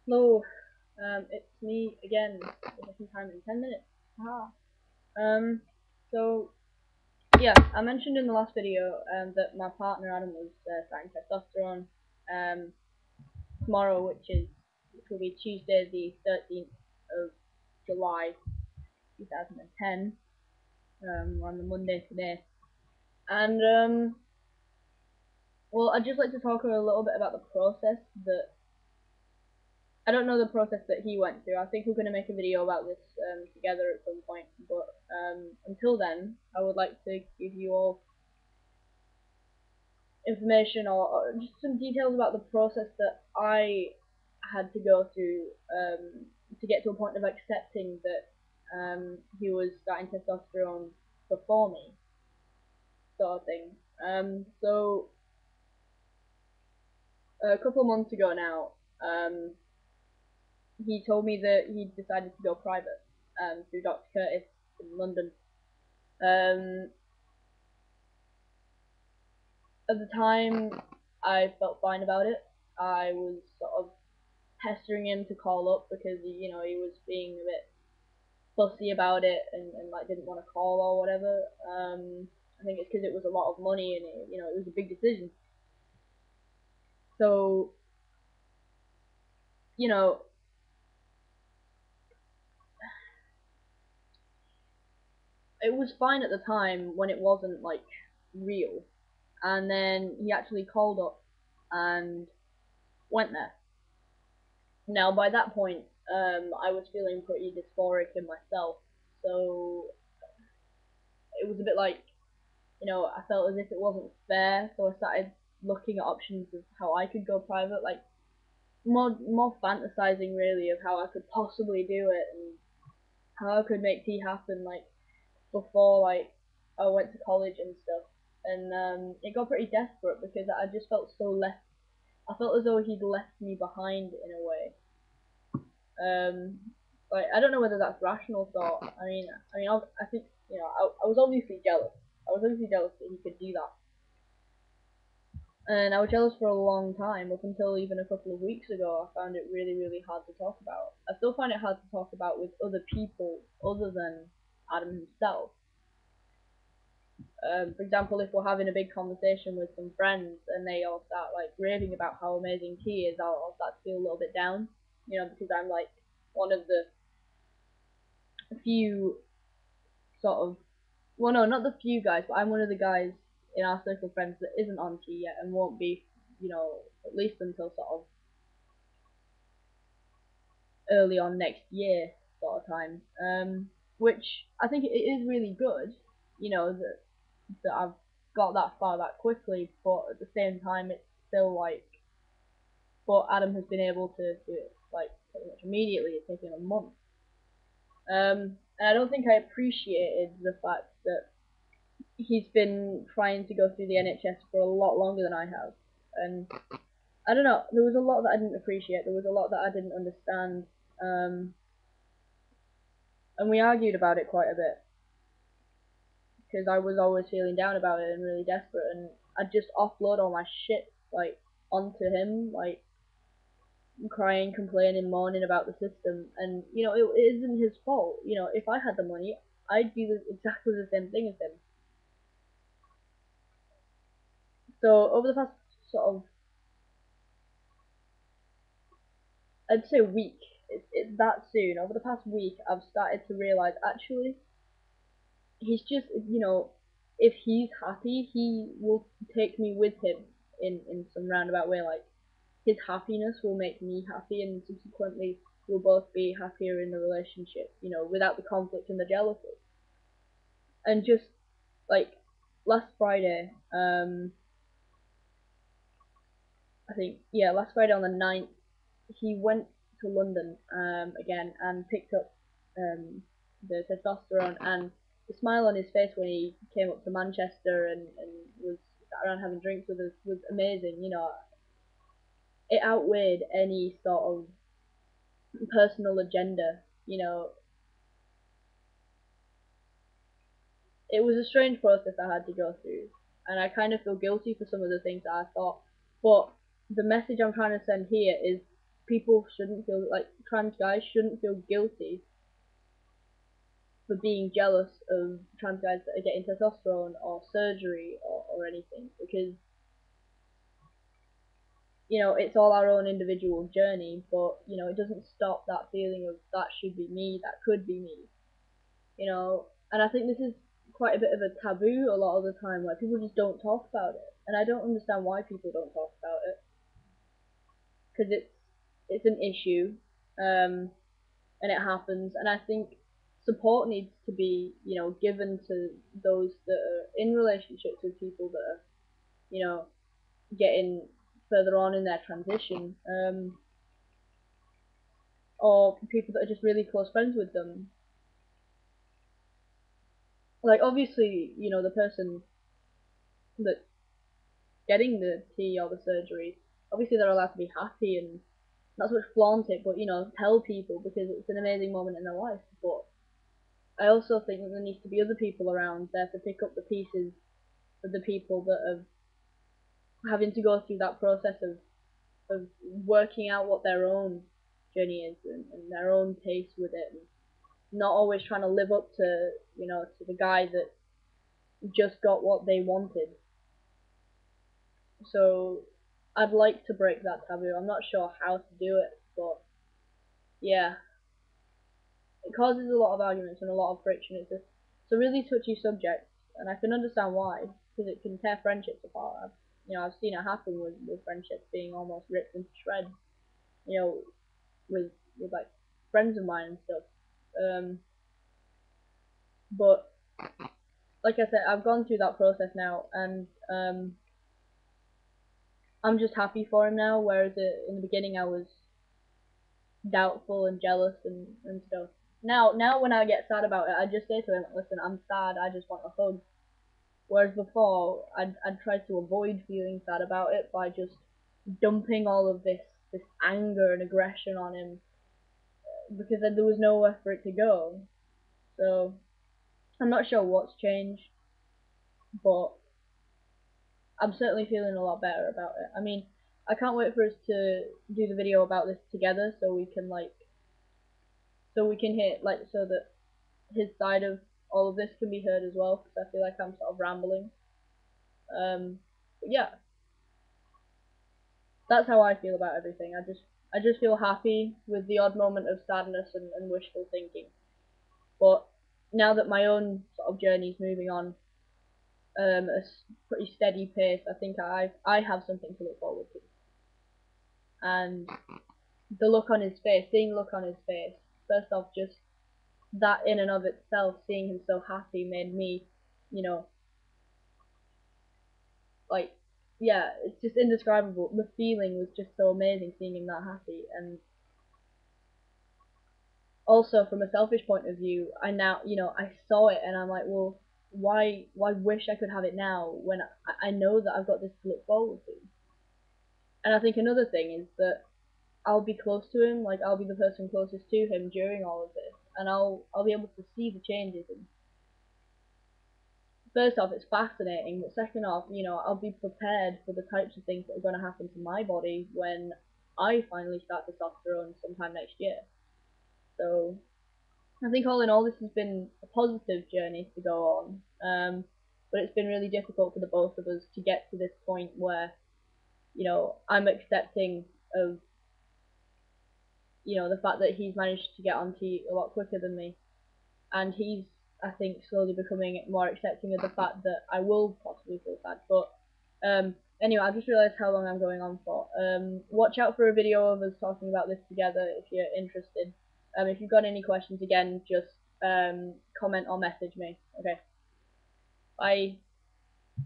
Hello, it's me again for the second time in 10 minutes. Haha. Um, so, yeah, I mentioned in the last video that my partner Adam was starting testosterone tomorrow, which will be Tuesday the 13th of July 2010, on the Monday today. And, well, I'd just like to talk a little bit about the process that I don't know the process that he went through. I think we're going to make a video about this together at some point. But until then, I would like to give you all information or just some details about the process that I had to go through to get to a point of accepting that he was starting testosterone before me, sort of thing. So a couple of months ago now, he told me that he decided to go private through Dr. Curtis in London. At the time, I felt fine about it. I was sort of pestering him to call up because he was being a bit fussy about it and like didn't want to call or whatever. I think it's because it was a lot of money and it was a big decision. So you know it was fine at the time when it wasn't like real. And then he actually called up and went there. Now by that point, I was feeling pretty dysphoric in myself, so it was a bit like, I felt as if it wasn't fair, so I started looking at options of how I could go private, like more fantasizing really of how I could possibly do it and how I could make tea happen, like before like I went to college and stuff. And it got pretty desperate because I just felt so left. I felt as though he'd left me behind in a way. Like I don't know whether that's rational thought. I think I was obviously jealous. I was obviously jealous that he could do that, and I was jealous for a long time, up until even a couple of weeks ago. I found it really, really hard to talk about. I still find it hard to talk about with other people other than Adam himself. For example, if we're having a big conversation with some friends and they all start like raving about how amazing tea is, I'll start to feel a little bit down, because I'm like one of the few sort of, well, no, not the few guys, but I'm one of the guys in our circle of friends that isn't on tea yet and won't be, at least until sort of early on next year sort of time. Which I think it is really good, that I've got that far that quickly, but at the same time, it's still like, but Adam has been able to do it like pretty much immediately. It's taken a month. And I don't think I appreciated the fact that he's been trying to go through the NHS for a lot longer than I have. And I don't know, there was a lot that I didn't appreciate, there was a lot that I didn't understand, and we argued about it quite a bit, because I was always feeling down about it and really desperate, and I'd just offload all my shit, like, onto him, like, crying, complaining, moaning about the system, and, it isn't his fault. If I had the money, I'd do exactly the same thing as him. So, over the past sort of, I'd say week, it's that soon, over the past week, I've started to realise, actually, he's just, if he's happy, he will take me with him in some roundabout way, like, his happiness will make me happy, and subsequently we'll both be happier in the relationship, without the conflict and the jealousy. And just like last Friday, I think, yeah, last Friday on the 9th, he went to London again and picked up the testosterone, and the smile on his face when he came up to Manchester and was sat around having drinks with us was amazing. It outweighed any sort of personal agenda. It was a strange process I had to go through, and I kind of feel guilty for some of the things that I thought. But the message I'm trying to send here is people shouldn't feel like trans guys shouldn't feel guilty for being jealous of trans guys that are getting testosterone or surgery or anything, because it's all our own individual journey, but it doesn't stop that feeling of that should be me, that could be me, and I think this is quite a bit of a taboo a lot of the time, where people just don't talk about it, and I don't understand why people don't talk about it, because it's an issue, and it happens, and I think support needs to be given to those that are in relationships with people that are getting further on in their transition, or people that are just really close friends with them. Like, obviously, the person that's getting the T or the surgery, obviously they're allowed to be happy and not so much flaunt it, but tell people, because it's an amazing moment in their life. But I also think that there needs to be other people around there to pick up the pieces for the people that are having to go through that process of working out what their own journey is, and their own pace with it, and not always trying to live up to to the guy that just got what they wanted. So I'd like to break that taboo. I'm not sure how to do it, but yeah, it causes a lot of arguments and a lot of friction. It's a really touchy subject, and I can understand why, because it can tear friendships apart. I've seen it happen with friendships being almost ripped into shreds. You know, with like friends of mine and stuff. But like I said, I've gone through that process now, and I'm just happy for him now. Whereas in the beginning, I was doubtful and jealous and stuff. Now when I get sad about it, I just say to him, "Listen, I'm sad. I just want a hug." Whereas before, I'd try to avoid feeling sad about it by just dumping all of this anger and aggression on him, because there was nowhere for it to go. So I'm not sure what's changed, but I'm certainly feeling a lot better about it. I mean, I can't wait for us to do the video about this together, so we can hit so that his side of all of this can be heard as well, because I feel like I'm sort of rambling. But yeah, that's how I feel about everything. I just feel happy with the odd moment of sadness and wishful thinking. But now that my own sort of journey is moving on a pretty steady pace, I think I have something to look forward to. And the look on his face, seeing the look on his face, first off, just that in and of itself, seeing him so happy, made me, you know, like, yeah, it's just indescribable. The feeling was just so amazing seeing him that happy. And also, from a selfish point of view, I now, I saw it and I'm like, well, why wish I could have it now when I know that I've got this to look forward to. And I think another thing is that I'll be close to him, like I'll be the person closest to him during all of this, and I'll be able to see the changes. And first off, it's fascinating, but second off, I'll be prepared for the types of things that are going to happen to my body when I finally start testosterone sometime next year. So I think all in all, this has been a positive journey to go on, but it's been really difficult for the both of us to get to this point where I'm accepting of the fact that he's managed to get on T a lot quicker than me, and he's, I think, slowly becoming more accepting of the fact that I will possibly feel sad. But anyway, I just realised how long I'm going on for. Watch out for a video of us talking about this together if you're interested. If you've got any questions, again, just comment or message me. Okay, bye.